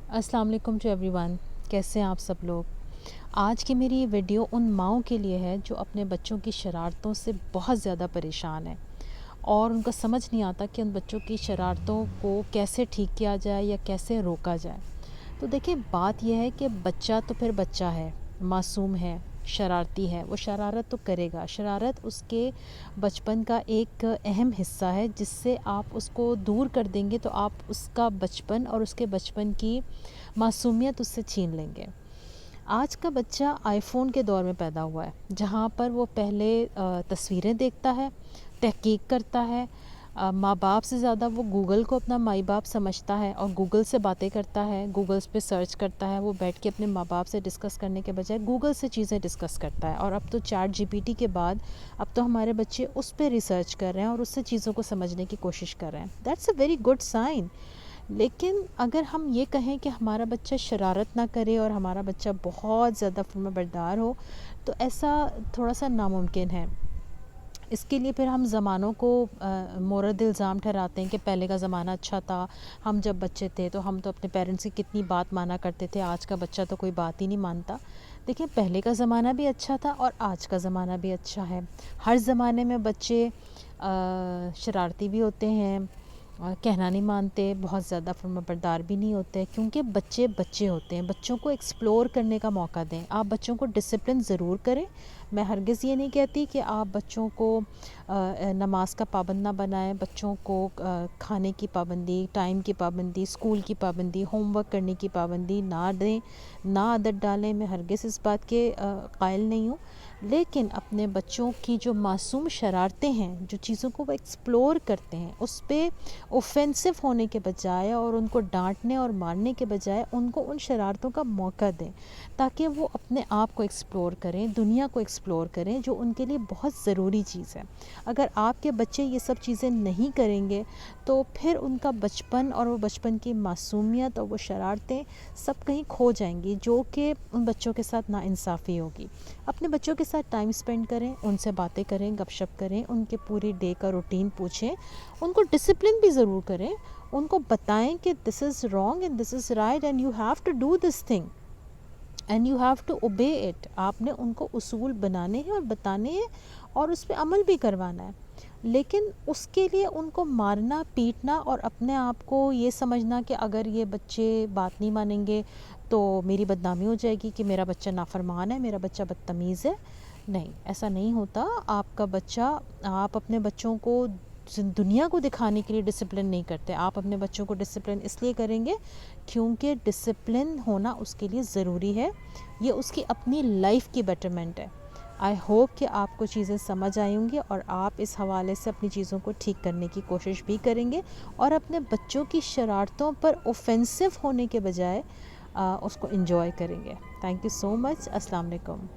अस्सलाम वालेकुम to everyone. कैसे हैं आप सब लोग। आज की मेरी ये वीडियो उन माँओं के लिए है जो अपने बच्चों की शरारतों से बहुत ज़्यादा परेशान हैं और उनका समझ नहीं आता कि उन बच्चों की शरारतों को कैसे ठीक किया जाए या कैसे रोका जाए। तो देखिए, बात यह है कि बच्चा तो फिर बच्चा है, मासूम है, शरारती है, वो शरारत तो करेगा। शरारत उसके बचपन का एक अहम हिस्सा है, जिससे आप उसको दूर कर देंगे तो आप उसका बचपन और उसके बचपन की मासूमियत उससे छीन लेंगे। आज का बच्चा आईफ़ोन के दौर में पैदा हुआ है, जहाँ पर वो पहले तस्वीरें देखता है, तहकीक करता है। माँ बाप से ज़्यादा वो गूगल को अपना माई बाप समझता है और गूगल से बातें करता है, गूगल्स पे सर्च करता है। वो बैठ के अपने माँ बाप से डिस्कस करने के बजाय गूगल से चीज़ें डिस्कस करता है। और अब तो चैट जीपीटी के बाद अब तो हमारे बच्चे उस पे रिसर्च कर रहे हैं और उससे चीज़ों को समझने की कोशिश कर रहे हैं। That's a very good sign. लेकिन अगर हम ये कहें कि हमारा बच्चा शरारत ना करे और हमारा बच्चा बहुत ज़्यादा फर्माबरदार हो, तो ऐसा थोड़ा सा नामुमकिन है। इसके लिए फिर हम ज़मानों को मोरद इल्ज़ाम ठहराते हैं कि पहले का ज़माना अच्छा था, हम जब बच्चे थे तो हम तो अपने पेरेंट्स की कितनी बात माना करते थे, आज का बच्चा तो कोई बात ही नहीं मानता। देखिए, पहले का ज़माना भी अच्छा था और आज का ज़माना भी अच्छा है। हर ज़माने में बच्चे शरारती भी होते हैं, कहना नहीं मानते, बहुत ज़्यादा फर्माबरदार भी नहीं होते, क्योंकि बच्चे बच्चे होते हैं। बच्चों को एक्सप्लोर करने का मौका दें। आप बच्चों को डिसिप्लिन ज़रूर करें। मैं हरगिज़ ये नहीं कहती कि आप बच्चों को नमाज का पाबंद ना बनाएं, बच्चों को खाने की पाबंदी, टाइम की पाबंदी, स्कूल की पाबंदी, होमवर्क करने की पाबंदी ना दें, ना आदत डालें। मैं हरगिज़ इस बात के कायल नहीं हूँ। लेकिन अपने बच्चों की जो मासूम शरारतें हैं, जो चीज़ों को वो एक्सप्लोर करते हैं, उस पे ऑफेंसिव होने के बजाय और उनको डांटने और मारने के बजाय उनको उन शरारतों का मौका दें, ताकि वो अपने आप को एक्सप्लोर करें, दुनिया को एक्सप्लोर करें, जो उनके लिए बहुत ज़रूरी चीज़ है। अगर आपके बच्चे ये सब चीज़ें नहीं करेंगे तो फिर उनका बचपन और वो बचपन की मासूमियत और वो शरारतें सब कहीं खो जाएंगी, जो कि उन बच्चों के साथ नाइंसाफ़ी होगी। अपने बच्चों के साथ टाइम स्पेंड करें, उनसे बातें करें, गपशप करें, उनके पूरी डे का रूटीन पूछें, उनको डिसिप्लिन भी ज़रूर करें, उनको बताएं कि this is wrong and this is right and you have to do this thing and you have to obey it. आपने उनको उसूल बनाने हैं और बताने हैं और उस पर अमल भी करवाना है। लेकिन उसके लिए उनको मारना पीटना और अपने आप को ये समझना कि अगर ये बच्चे बात नहीं मानेंगे तो मेरी बदनामी हो जाएगी कि मेरा बच्चा नाफरमान है, मेरा बच्चा बदतमीज़ है, नहीं, ऐसा नहीं होता। आपका बच्चा, आप अपने बच्चों को दुनिया को दिखाने के लिए डिसिप्लिन नहीं करते, आप अपने बच्चों को डिसिप्लिन इसलिए करेंगे क्योंकि डिसिप्लिन होना उसके लिए ज़रूरी है। ये उसकी अपनी लाइफ की बेटरमेंट है। आई होप कि आपको चीज़ें समझ आई होंगी और आप इस हवाले से अपनी चीज़ों को ठीक करने की कोशिश भी करेंगे और अपने बच्चों की शरारतों पर ऑफेंसिव होने के बजाय उसको एंजॉय करेंगे। Thank you so much. अस्सलाम वालेकुम।